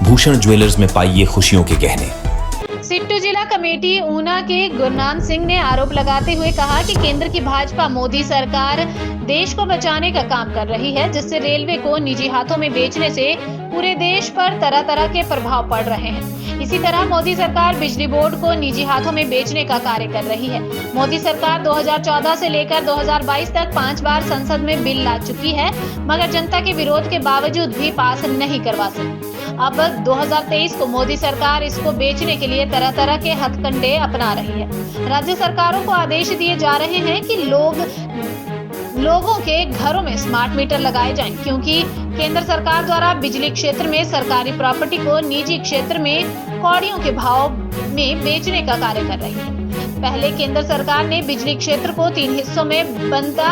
Bhushan jewellers में पाइए खुशियों के गहने। सिट्टू जिला कमेटी ऊना के गुरनाम सिंह ने आरोप लगाते हुए कहा कि केंद्र की भाजपा मोदी सरकार देश को बचाने का काम कर रही है, जिससे रेलवे को निजी हाथों में बेचने से पूरे देश पर तरह तरह के प्रभाव पड़ रहे हैं। इसी तरह मोदी सरकार बिजली बोर्ड को निजी हाथों में बेचने का कार्य कर रही है। मोदी सरकार 2014 से लेकर 2022 तक 5 बार संसद में बिल ला चुकी है, मगर जनता के विरोध के बावजूद भी पास नहीं करवा सकी। अब 2023 को मोदी सरकार इसको बेचने के लिए तरह तरह के हथकंडे अपना रही है। राज्य सरकारों को आदेश दिए जा रहे हैं कि लोगों के घरों में स्मार्ट मीटर लगाए जाएं, क्योंकि केंद्र सरकार द्वारा बिजली क्षेत्र में सरकारी प्रॉपर्टी को निजी क्षेत्र में कौड़ियों के भाव में बेचने का कार्य कर रही है। पहले केंद्र सरकार ने बिजली क्षेत्र को 3 हिस्सों में बांटा,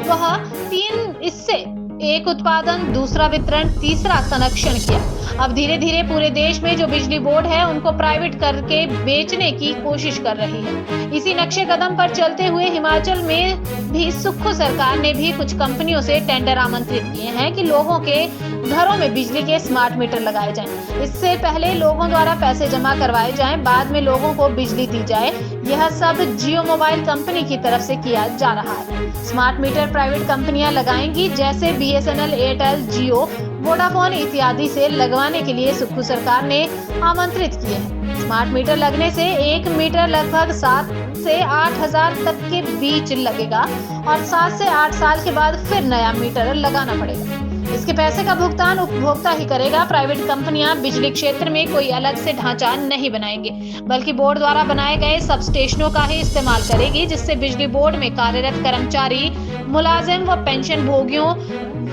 वह 3 हिस्से, एक उत्पादन, दूसरा वितरण, तीसरा संरक्षण किया। अब धीरे धीरे पूरे देश में जो बिजली बोर्ड है उनको प्राइवेट करके बेचने की कोशिश कर रही है। इसी नक्शे कदम पर चलते हुए हिमाचल में भी सुक्खू सरकार ने भी कुछ कंपनियों से टेंडर आमंत्रित किए हैं कि लोगों के घरों में बिजली के स्मार्ट मीटर लगाए जाएं। इससे पहले लोगों द्वारा पैसे जमा करवाए जाएं, बाद में लोगों को बिजली दी जाए। यह सब जियो मोबाइल कंपनी की तरफ से किया जा रहा है। स्मार्ट मीटर प्राइवेट कंपनियां लगाएंगी, जैसे BSNL, एयरटेल, जियो, वोडाफोन इत्यादि से लगवाने के लिए सुक्खू सरकार ने आमंत्रित किए हैं। स्मार्ट मीटर लगने से 1 मीटर लगभग 7 से 8 हजार तक के बीच लगेगा और 7 से 8 साल के बाद फिर नया मीटर लगाना पड़ेगा। इसके पैसे का भुगतान उपभोक्ता ही करेगा। प्राइवेट कंपनियां बिजली क्षेत्र में कोई अलग से ढांचा नहीं बनाएंगे, बल्कि बोर्ड द्वारा बनाए गए सब स्टेशनों का ही इस्तेमाल करेगी, जिससे बिजली बोर्ड में कार्यरत कर्मचारी, मुलाजिम व पेंशन भोगियों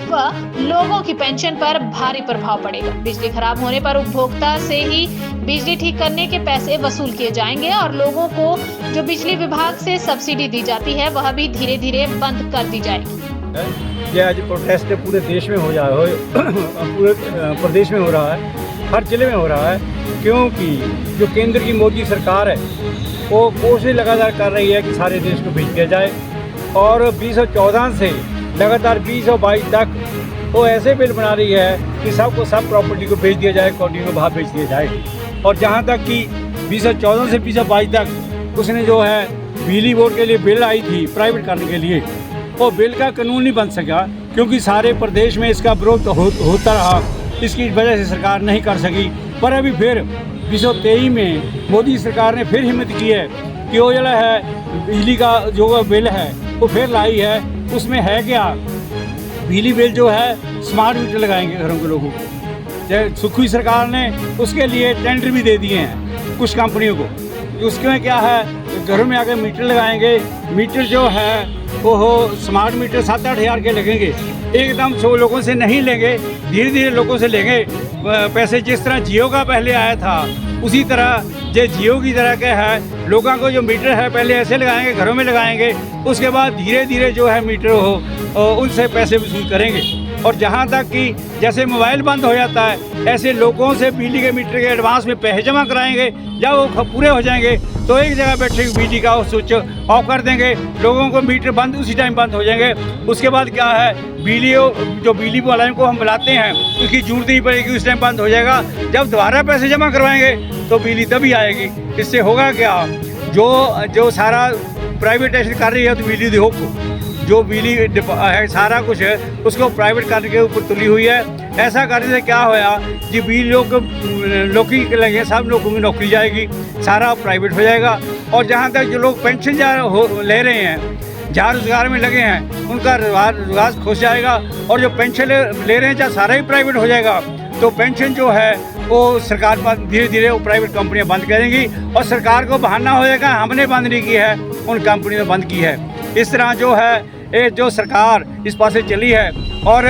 व लोगों की पेंशन पर भारी प्रभाव पड़ेगा। बिजली खराब होने पर उपभोक्ता से ही बिजली ठीक करने के पैसे वसूल किए जाएंगे और लोगों को जो बिजली विभाग से सब्सिडी दी जाती है वह भी धीरे धीरे बंद कर दी जाएगी। ये आज प्रोटेस्ट पूरे देश में पूरे प्रदेश में हो रहा है, हर जिले में हो रहा है, क्योंकि जो केंद्र की मोदी सरकार है वो कोशिश लगातार कर रही है कि सारे देश को बेच दिया जाए और 2014 से लगातार 2022 तक वो ऐसे बिल बना रही है कि सबको सब प्रॉपर्टी को बेच दिया जाए, कौड़ी को बाहर बेच दिया जाए। और जहाँ तक कि 2014 से 2022 तक उसने जो है बिजली बोर्ड के लिए बिल आई थी प्राइवेट करने के लिए, वो बिल का कानून नहीं बन सका, क्योंकि सारे प्रदेश में इसका विरोध होता रहा। इसकी वजह से सरकार नहीं कर सकी। पर अभी फिर 2023 में मोदी सरकार ने फिर हिम्मत की है कि वो जो है बिजली का जो बिल है वो फिर लाई है। उसमें है क्या, बिजली बिल जो है स्मार्ट मीटर लगाएंगे घरों के लोगों को। सुक्खू सरकार ने उसके लिए टेंडर भी दे दिए हैं कुछ कंपनियों को। उसके क्या है, घरों में आकर मीटर लगाएंगे। मीटर जो है वो स्मार्ट मीटर 7-8 हज़ार के लगेंगे। एकदम 100 लोगों से नहीं लेंगे, धीरे धीरे लोगों से लेंगे पैसे। जिस तरह जियो का पहले आया था उसी तरह जो जियो की तरह के है, लोगों को जो मीटर है पहले ऐसे लगाएंगे, घरों में लगाएंगे, उसके बाद धीरे धीरे जो है मीटर हो उनसे पैसे वसूल करेंगे। और जहाँ तक कि जैसे मोबाइल बंद हो जाता है, ऐसे लोगों से बिजली के मीटर के एडवांस में पैसे जमा कराएंगे। जब वो पूरे हो जाएंगे तो एक जगह बैठे बिजली का स्विच ऑफ कर देंगे, लोगों को मीटर बंद उसी टाइम बंद हो जाएंगे। उसके बाद क्या है, बिजली वालों को हम बुलाते हैं, उसकी जरूरत नहीं पड़ेगी, उस टाइम बंद हो जाएगा। जब दोबारा पैसे जमा करवाएंगे तो बिजली तभी आएगी। इससे होगा क्या, जो सारा प्राइवेटाइजेशन कर रही है तो बिजली देखो जो बिजली है सारा कुछ है उसको प्राइवेट करने के ऊपर तुली हुई है। ऐसा करने से क्या होया जी, बिजली लोग लगे, सब लोगों की नौकरी जाएगी, सारा प्राइवेट हो जाएगा। और जहाँ तक जो लोग पेंशन ले रहे हैं, जहाँ रोजगार में लगे हैं, उनका रोजगार खुश जाएगा। और जो पेंशन ले रहे हैं चाहे सारा ही प्राइवेट हो जाएगा, तो पेंशन जो है वो सरकार धीरे धीरे वो प्राइवेट कंपनियां बंद करेंगी और सरकार को बहाना हो जाएगा हमने बंद नहीं की है, उन कंपनी ने बंद की है। इस तरह जो है ये जो सरकार इस पासे चली है और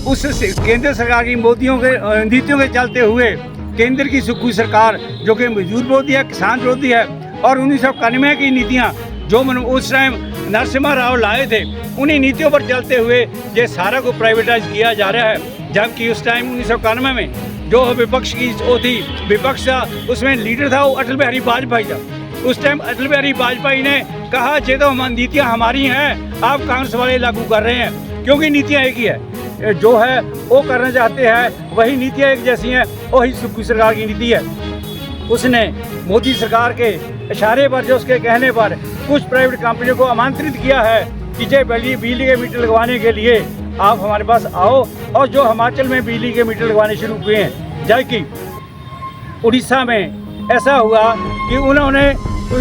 उस केंद्र सरकार की मोदियों के नीतियों के चलते हुए केंद्र की सुक्खू सरकार जो कि मजदूर विरोधी है, किसान विरोधी है, और 1991 की नीतियाँ जो उस टाइम नरसिम्हा राव लाए थे, उन्हीं नीतियों पर चलते हुए ये सारा को प्राइवेटाइज किया जा रहा है। जबकि उस टाइम 1991 में जो विपक्ष की वो थी, विपक्ष था, उसमें लीडर था वो अटल बिहारी वाजपेयी था। उस टाइम अटल बिहारी वाजपेयी ने कहा ये तो नीतियाँ हमारी हैं, आप कांग्रेस वाले लागू कर रहे हैं, क्योंकि नीतियाँ एक ही है। जो है वो करना चाहते हैं, वही नीतियाँ एक जैसी हैं, वही सुप्रीम सरकार की नीति है। उसने मोदी सरकार के इशारे पर, जो उसके कहने पर कुछ प्राइवेट कंपनियों को आमंत्रित किया है कि जय बिजली के मीटर लगवाने के लिए आप हमारे पास आओ। और जो हिमाचल में बिजली के मीटर लगवाने शुरू हुए हैं, जबकि उड़ीसा में ऐसा हुआ कि उन्होंने,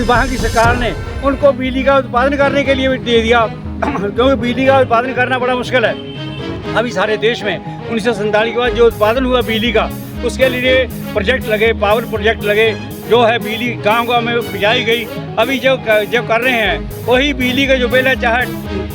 वहाँ की सरकार ने उनको बिजली का उत्पादन करने के लिए भी दे दिया, क्योंकि बिजली का उत्पादन करना बड़ा मुश्किल है। अभी सारे देश में 1947 के बाद जो उत्पादन हुआ बिजली का, उसके लिए प्रोजेक्ट लगे, पावर प्रोजेक्ट लगे, जो है बिजली गांव-गांव में पहुँचाई गई। अभी जो कर रहे हैं वही बिजली का जो बिल है, चाहे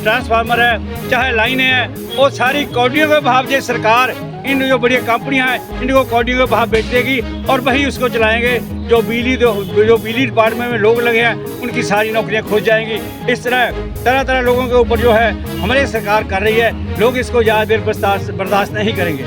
ट्रांसफार्मर है, चाहे लाइनें हैं, वो सारी कौडियों के भाव से सरकार, इन जो बड़ी कंपनियां हैं इनको कौडियों के भाव बेच देगी और वही उसको चलाएंगे। जो बिजली डिपार्टमेंट में लोग लगे हैं उनकी सारी नौकरियां खो जाएंगी। इस तरह लोगों के ऊपर जो है हमारी सरकार कर रही है। लोग इसको ज़्यादा देर बर्दाश्त नहीं करेंगे।